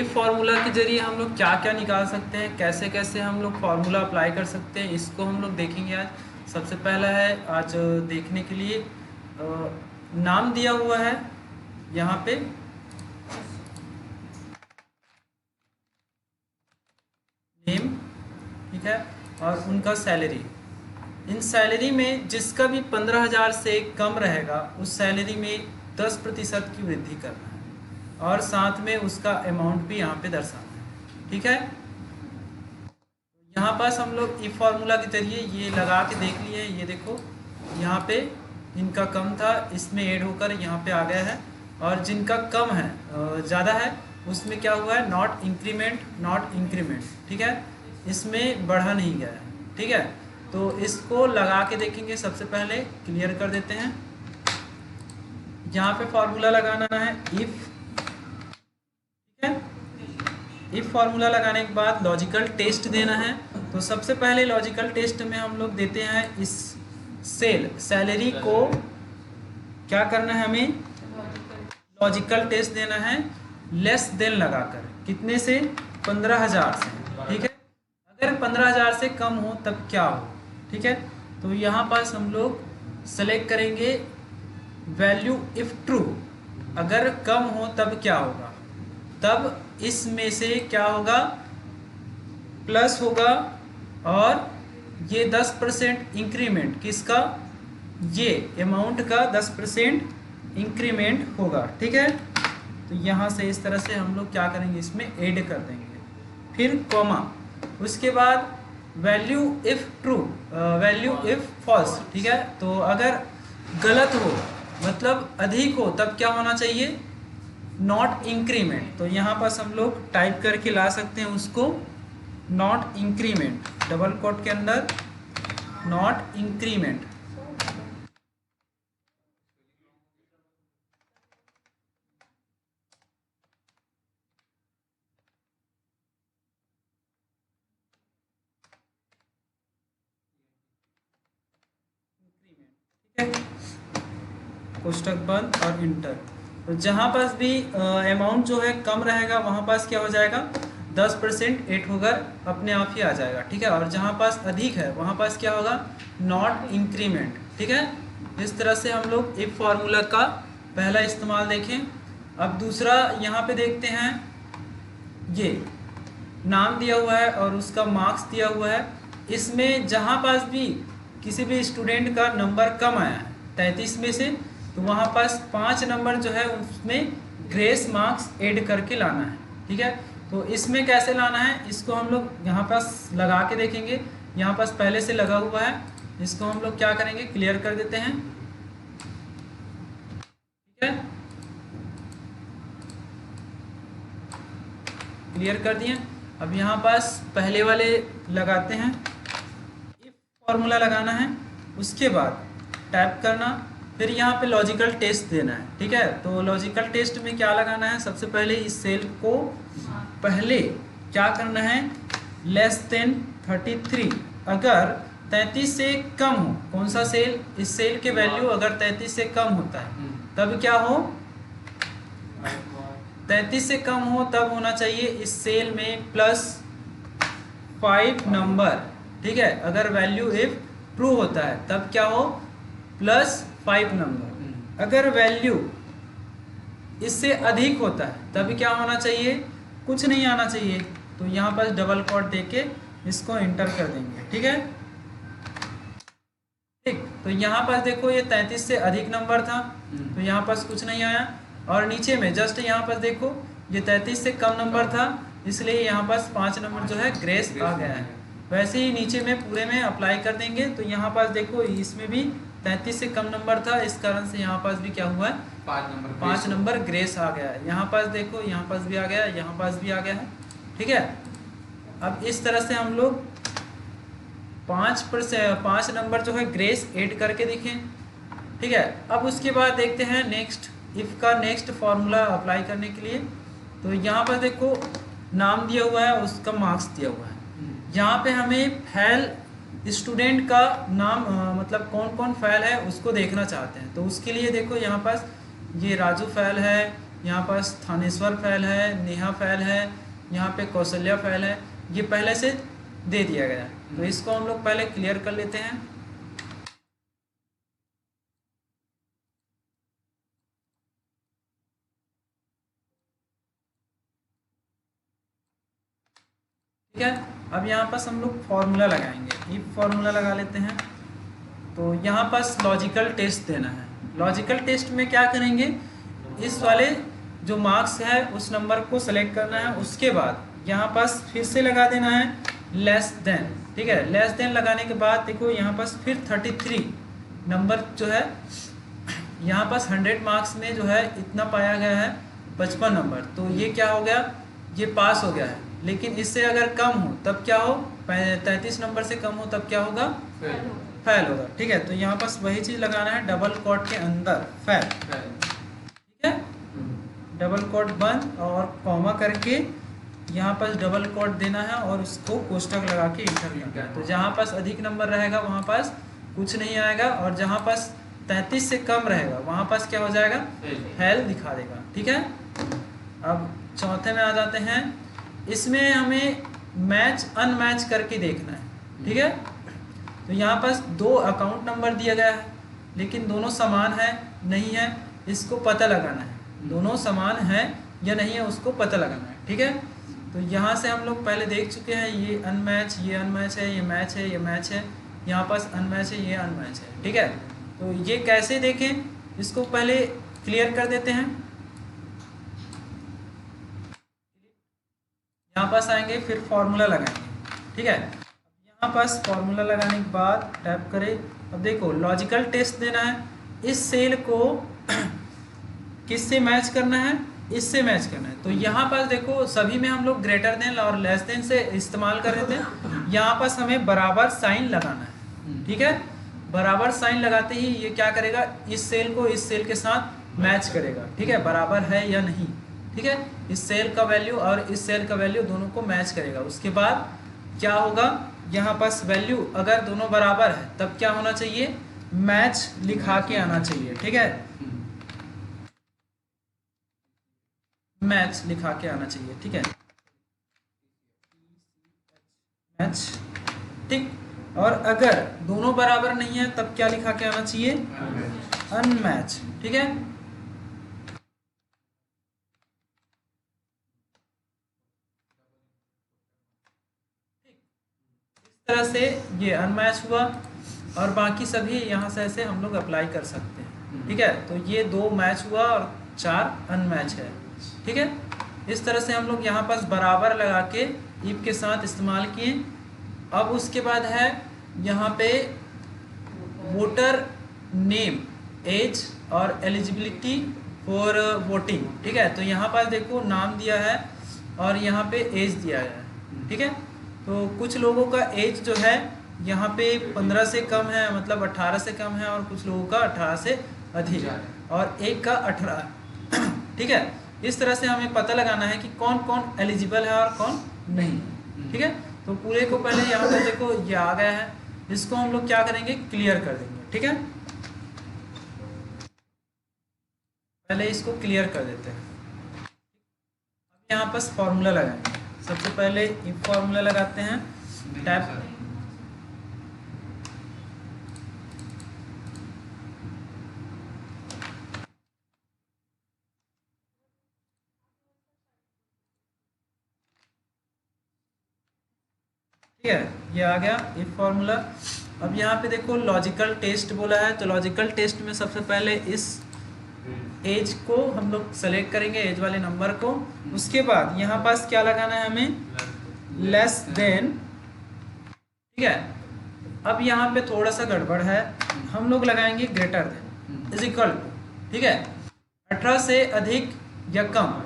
If formula के जरिए हम लोग क्या क्या निकाल सकते हैं, कैसे कैसे हम लोग फार्मूला अप्लाई कर सकते हैं, इसको हम लोग देखेंगे आज। सबसे पहला है आज देखने के लिए नाम दिया हुआ है यहाँ पे, नेम, ठीक है, और उनका सैलरी। इन सैलरी में जिसका भी 15,000 से कम रहेगा उस सैलरी में 10% की वृद्धि करना है और साथ में उसका अमाउंट भी यहाँ पे दर्शाना है, ठीक है। यहाँ पास हम लोग इफ फार्मूला के जरिए ये लगा के देख लिए, ये देखो यहाँ पे इनका कम था, इसमें ऐड होकर यहाँ पे आ गया है, और जिनका कम है ज़्यादा है उसमें क्या हुआ है, नॉट इंक्रीमेंट, ठीक है, इसमें बढ़ा नहीं गया है, ठीक है। तो इसको लगा के देखेंगे। सबसे पहले क्लियर कर देते हैं, यहाँ पे फार्मूला लगाना है इफ, ठीक है। इफ फार्मूला लगाने के बाद लॉजिकल टेस्ट देना है। तो सबसे पहले लॉजिकल टेस्ट में हम लोग देते हैं इस सैलरी को क्या करना है, हमें लॉजिकल टेस्ट देना है लेस देन लगाकर, कितने से, 15,000 से, ठीक है। अगर 15,000 से कम हो तब क्या हो, ठीक है। तो यहाँ पास हम लोग सेलेक्ट करेंगे वैल्यू इफ ट्रू, अगर कम हो तब क्या होगा, तब इसमें से क्या होगा, प्लस होगा, और ये 10% इंक्रीमेंट किसका, ये अमाउंट का 10% इंक्रीमेंट होगा, ठीक है। तो यहाँ से इस तरह से हम लोग क्या करेंगे, इसमें ऐड कर देंगे, फिर कॉमा, उसके बाद value if true, value if false, ठीक है। तो अगर गलत हो मतलब अधिक हो तब क्या होना चाहिए, नॉट इंक्रीमेंट। तो यहाँ पास हम लोग टाइप करके ला सकते हैं उसको, नॉट इंक्रीमेंट, डबल कोट के अंदर नॉट इंक्रीमेंट, कोष्टक बंद और इंटर। तो जहाँ पास भी अमाउंट जो है कम रहेगा वहाँ पास क्या हो जाएगा, 10% ऐड होकर अपने आप ही आ जाएगा, ठीक है। और जहाँ पास अधिक है वहाँ पास क्या होगा, नॉट इंक्रीमेंट, ठीक है। इस तरह से हम लोग इफ फार्मूला का पहला इस्तेमाल देखें। अब दूसरा यहाँ पे देखते हैं, ये नाम दिया हुआ है और उसका मार्क्स दिया हुआ है। इसमें जहाँ पास भी किसी भी स्टूडेंट का नंबर कम आया है 33 में से, तो वहाँ पास 5 नंबर जो है उसमें ग्रेस मार्क्स ऐड करके लाना है, ठीक है। तो इसमें कैसे लाना है, इसको हम लोग यहाँ पास लगा के देखेंगे। यहाँ पास पहले से लगा हुआ है, इसको हम लोग क्या करेंगे, क्लियर कर देते हैं, ठीक है, क्लियर कर दिए। अब यहाँ पास पहले वाले लगाते हैं, इफ फॉर्मूला लगाना है, उसके बाद टाइप करना, फिर यहाँ पे लॉजिकल टेस्ट देना है, ठीक है। तो लॉजिकल टेस्ट में क्या लगाना है, सबसे पहले इस सेल को पहले क्या करना है, लेस देन 33, अगर 33 से कम हो, कौन सा सेल, इस सेल के वैल्यू अगर 33 से कम होता है तब क्या हो, 33 से कम हो तब होना चाहिए इस सेल में +5 नंबर, ठीक है। अगर वैल्यू इफ ट्रू होता है तब क्या हो, +5 नंबर। अगर वैल्यू इससे अधिक होता है तब क्या होना चाहिए, कुछ नहीं आना चाहिए। तो यहाँ पर डबल कोट देके इसको इंटर कर देंगे, ठीक है, ठीक। तो यहाँ पर देखो ये 33 से अधिक नंबर था, तो यहाँ पर कुछ नहीं आया, और नीचे में जस्ट यहाँ पर देखो ये 33 से कम नंबर था, इसलिए यहाँ पास 5 नंबर जो है ग्रेस आ गया है। वैसे ही नीचे में पूरे में अप्लाई कर देंगे। तो यहाँ पास देखो इसमें भी 33 से कम नंबर था, इस कारण से यहाँ पास भी क्या हुआ है, 5 नंबर ग्रेस आ गया है। यहाँ पास देखो, यहाँ पास भी आ गया है, यहाँ पास भी आ गया है, ठीक है। अब इस तरह से हम लोग 5 नंबर जो है ग्रेस ऐड करके दिखें, ठीक है। अब उसके बाद देखते हैं नेक्स्ट, इफ का नेक्स्ट फार्मूला अप्लाई करने के लिए। तो यहाँ पर देखो नाम दिया हुआ है, उसका मार्क्स दिया हुआ है। यहाँ पे हमें फेल स्टूडेंट का नाम मतलब कौन कौन फेल है उसको देखना चाहते हैं। तो उसके लिए देखो यहाँ पास ये राजू फेल है, यहाँ पास थानेश्वर फैल है, नेहा फैल है, यहाँ पे कौशल्या फैल है, ये पहले से दे दिया गया है। तो इसको हम लोग पहले क्लियर कर लेते हैं। ठीक है, अब यहाँ पास हम लोग फॉर्मूला लगाएंगे, इफ फॉर्मूला लगा लेते हैं। तो यहाँ पास लॉजिकल टेस्ट देना है। लॉजिकल टेस्ट में क्या करेंगे, इस वाले जो मार्क्स है उस नंबर को सेलेक्ट करना है, उसके बाद यहाँ पास फिर से लगा देना है लेस देन। ठीक है, लेस देन लगाने के बाद देखो यहाँ पास फिर 33 नंबर जो है, यहाँ पास 100 मार्क्स में जो है इतना पाया गया है 55 नंबर, तो ये क्या हो गया, ये पास हो गया है। लेकिन इससे अगर कम हो तब क्या हो, 33 नंबर से कम हो तब क्या होगा, फेल होगा। ठीक है, तो यहाँ पास वही चीज़ लगाना है, डबल कोट के अंदर फेल। ठीक है, डबल कोट बंद और कॉमा करके यहाँ पास डबल कोट देना है और उसको कोष्टक लगा के इंटर करना है। तो जहाँ पास अधिक नंबर रहेगा वहाँ पास कुछ नहीं आएगा, और जहाँ पास 33 से कम रहेगा वहाँ पास क्या हो जाएगा, फेल दिखा देगा। ठीक है, अब चौथे में आ जाते हैं। इसमें हमें मैच अनमैच करके देखना है। ठीक है, तो यहाँ पास 2 अकाउंट नंबर दिया गया है, लेकिन दोनों समान है नहीं है, इसको पता लगाना है। दोनों समान है या नहीं है उसको पता लगाना है। ठीक है, तो यहाँ से हम लोग पहले देख चुके हैं, ये अनमैच है, ये मैच है, ये मैच है, यहाँ पास अनमैच है, ये अनमैच है। ठीक है, तो ये कैसे देखें, इसको पहले क्लियर कर देते हैं। यहाँ पास आएंगे, फिर फॉर्मूला लगाएंगे। ठीक है, यहाँ पास फॉर्मूला लगाने के बाद टैप करें। अब देखो लॉजिकल टेस्ट देना है, इस सेल को किससे मैच करना है, इससे मैच करना है। तो यहाँ पास देखो सभी में हम लोग ग्रेटर देन और लेस देन से इस्तेमाल कर रहे थे, यहाँ पास हमें बराबर साइन लगाना है। ठीक है, बराबर साइन लगाते ही ये क्या करेगा, इस सेल को इस सेल के साथ मैच करेगा। ठीक है, बराबर है या नहीं। ठीक है, इस सेल का वैल्यू और इस सेल का वैल्यू दोनों को मैच करेगा। उसके बाद क्या होगा, यहाँ पास वैल्यू अगर दोनों बराबर है तब क्या होना चाहिए, मैच लिखा के आना चाहिए। ठीक है, मैच लिखा के आना चाहिए। ठीक है, मैच। ठीक, और अगर दोनों बराबर नहीं है तब क्या लिखा के आना चाहिए, अनमैच। ठीक है, इस तरह से ये अनमैच हुआ, और बाकी सभी यहाँ से ऐसे हम लोग अप्लाई कर सकते हैं। ठीक है, तो ये 2 मैच हुआ और 4 अनमैच है। ठीक है, इस तरह से हम लोग यहाँ पास बराबर लगा के इफ के साथ इस्तेमाल किए। अब उसके बाद है यहाँ पे वोटर नेम, एज और एलिजिबिलिटी फॉर वोटिंग। ठीक है, तो यहाँ पास देखो नाम दिया है और यहाँ पे एज दिया है। ठीक है, तो कुछ लोगों का एज जो है यहाँ पे 15 से कम है, मतलब 18 से कम है, और कुछ लोगों का 18 से अधिक है, और एक का 18। ठीक है, इस तरह से हमें पता लगाना है कि कौन कौन एलिजिबल है और कौन नहीं। ठीक है, तो पूरे को पहले यहाँ पे देखो ये आ गया है, इसको हम लोग क्या करेंगे, क्लियर कर देंगे। ठीक है, पहले इसको क्लियर कर देते हैं। अब यहाँ पास फॉर्मूला लगाएंगे। सबसे पहले इफ फॉर्मूला लगाते हैं, टैप। ठीक है, ये आ गया इफ फॉर्मूला। अब यहाँ पे देखो लॉजिकल टेस्ट बोला है, तो लॉजिकल टेस्ट में सबसे पहले इस एज को हम लोग सेलेक्ट करेंगे, एज वाले नंबर को। उसके बाद यहाँ पास क्या लगाना है हमें, लेस देन। ठीक है, अब यहाँ पे थोड़ा सा गड़बड़ है, हम लोग लगाएंगे greater than is equal to. ठीक है, 18 से अधिक या कम।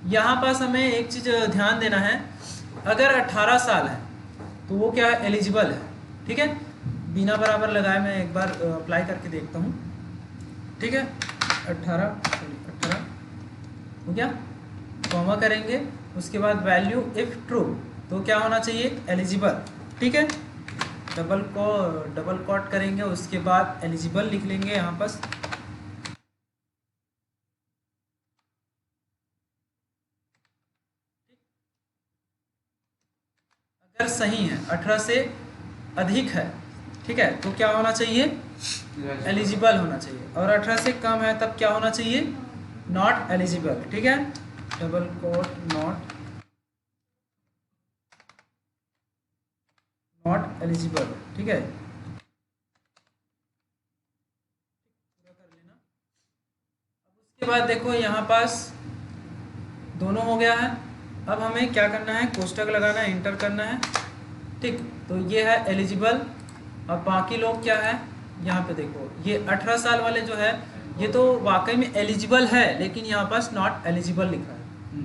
यहाँ पास हमें एक चीज़ ध्यान देना है, अगर 18 साल है तो वो क्या है, एलिजिबल है। ठीक है, बिना बराबर लगाए मैं एक बार अप्लाई करके देखता हूँ। ठीक है, 18 हो गया, कॉमा करेंगे, उसके बाद वैल्यू इफ ट्रू, तो क्या होना चाहिए, एलिजिबल। ठीक है, डबल कोट करेंगे, उसके बाद एलिजिबल लिख लेंगे यहाँ पास। अगर सही है 18 से अधिक है, ठीक है, तो क्या होना चाहिए, एलिजिबल होना चाहिए, और 18 से कम है तब क्या होना चाहिए, नॉट एलिजिबल, ठीक है, डबल कोट नॉट एलिजिबल, ठीक है, पूरा कर लेना। अब उसके बाद देखो यहाँ पास दोनों हो गया है। अब हमें क्या करना है, कोष्टक लगाना है, इंटर करना है, ठीक। तो ये है एलिजिबल, और बाकी लोग क्या है, यहाँ पे देखो ये 18 साल वाले जो है ये तो वाकई में एलिजिबल है, लेकिन यहाँ पास नॉट एलिजिबल लिखा है,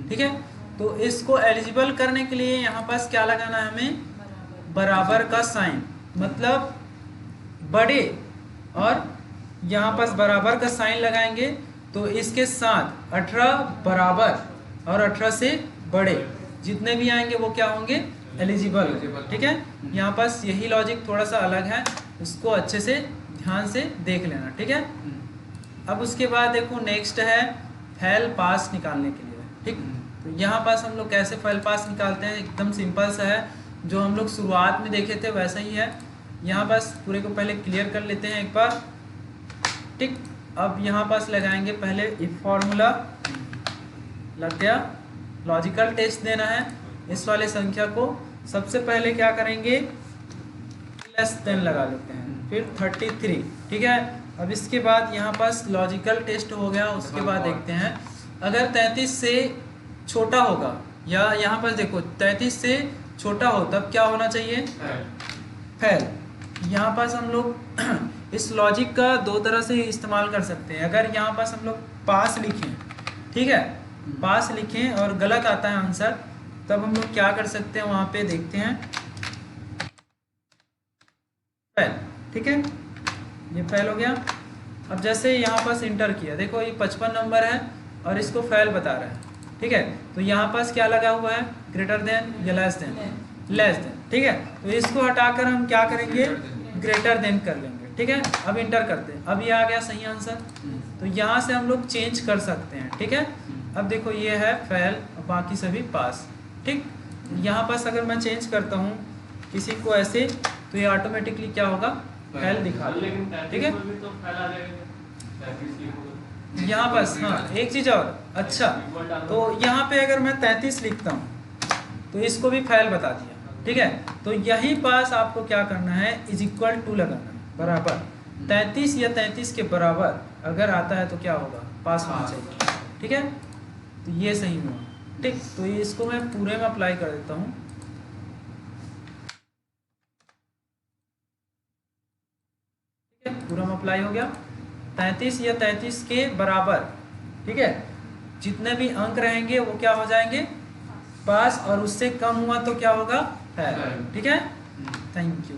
ठीक है। तो इसको एलिजिबल करने के लिए यहाँ पास क्या लगाना है हमें, बराबर का साइन, मतलब बड़े, और यहाँ पास बराबर का साइन लगाएंगे तो इसके साथ 18 बराबर और 18 से बड़े जितने भी आएंगे वो क्या होंगे, एलिजिबल, ठीक है। यहाँ पास यही लॉजिक थोड़ा सा अलग है, उसको अच्छे से ध्यान से देख लेना, ठीक है। अब उसके बाद देखो नेक्स्ट है फेल पास निकालने के लिए, ठीक। तो यहाँ पास हम लोग कैसे फेल पास निकालते हैं, एकदम सिंपल सा है, जो हम लोग शुरुआत में देखे थे वैसा ही है। यहाँ पास पूरे को पहले क्लियर कर लेते हैं एक बार, ठीक। अब यहाँ पास लगाएंगे पहले इफ फॉर्मूला, लग गया, लॉजिकल टेस्ट देना है इस वाले संख्या को। सबसे पहले क्या करेंगे, लेस देन लगा लेते हैं, फिर 33, ठीक है। अब इसके बाद यहाँ पास लॉजिकल टेस्ट हो गया। उसके बाद देखते हैं अगर 33 से छोटा होगा, या यहाँ पर देखो 33 से छोटा हो तब क्या होना चाहिए, फेल। यहाँ पास हम लोग इस लॉजिक का दो तरह से इस्तेमाल कर सकते हैं। अगर यहाँ पास हम लोग पास लिखें, ठीक है, पास लिखें और गलत आता है आंसर, तब हम लोग क्या कर सकते हैं, वहाँ पे देखते हैं फेल, ठीक है, ये फेल हो गया। अब जैसे यहाँ पास इंटर किया, देखो ये 55 नंबर है और इसको फेल बता रहा है, ठीक है। तो यहाँ पास क्या लगा हुआ है, ग्रेटर देन या लेस देन, लेस देन, ठीक है। तो इसको हटाकर हम क्या करेंगे, ग्रेटर देन कर लेंगे, ठीक है। अब इंटर करते हैं, अब ये आ गया सही आंसर। तो यहाँ से हम लोग चेंज कर सकते हैं, ठीक है। अब देखो ये है फेल, बाकी सभी पास, ठीक। यहाँ पास अगर मैं चेंज करता हूँ किसी को ऐसे, तो ये ऑटोमेटिकली क्या होगा, फेल दिखा, ठीक है। यहाँ पास हाँ एक चीज़ और, अच्छा, तो यहाँ पे अगर मैं 33 लिखता हूँ तो इसको भी फेल बता दिया, ठीक है। तो यही पास आपको क्या करना है, इज इक्वल टू लगाना, बराबर 33 या 33 के बराबर अगर आता है तो क्या होगा, पास होना चाहिए, ठीक है। तो ये सही हुआ, ठीक। तो इसको मैं पूरे में अप्लाई कर देता हूँ, ठीक है, पूरा में अप्लाई हो गया। 33 या 33 के बराबर, ठीक है, जितने भी अंक रहेंगे वो क्या हो जाएंगे, पास, और उससे कम हुआ तो क्या होगा, फेल, ठीक है। Thank you.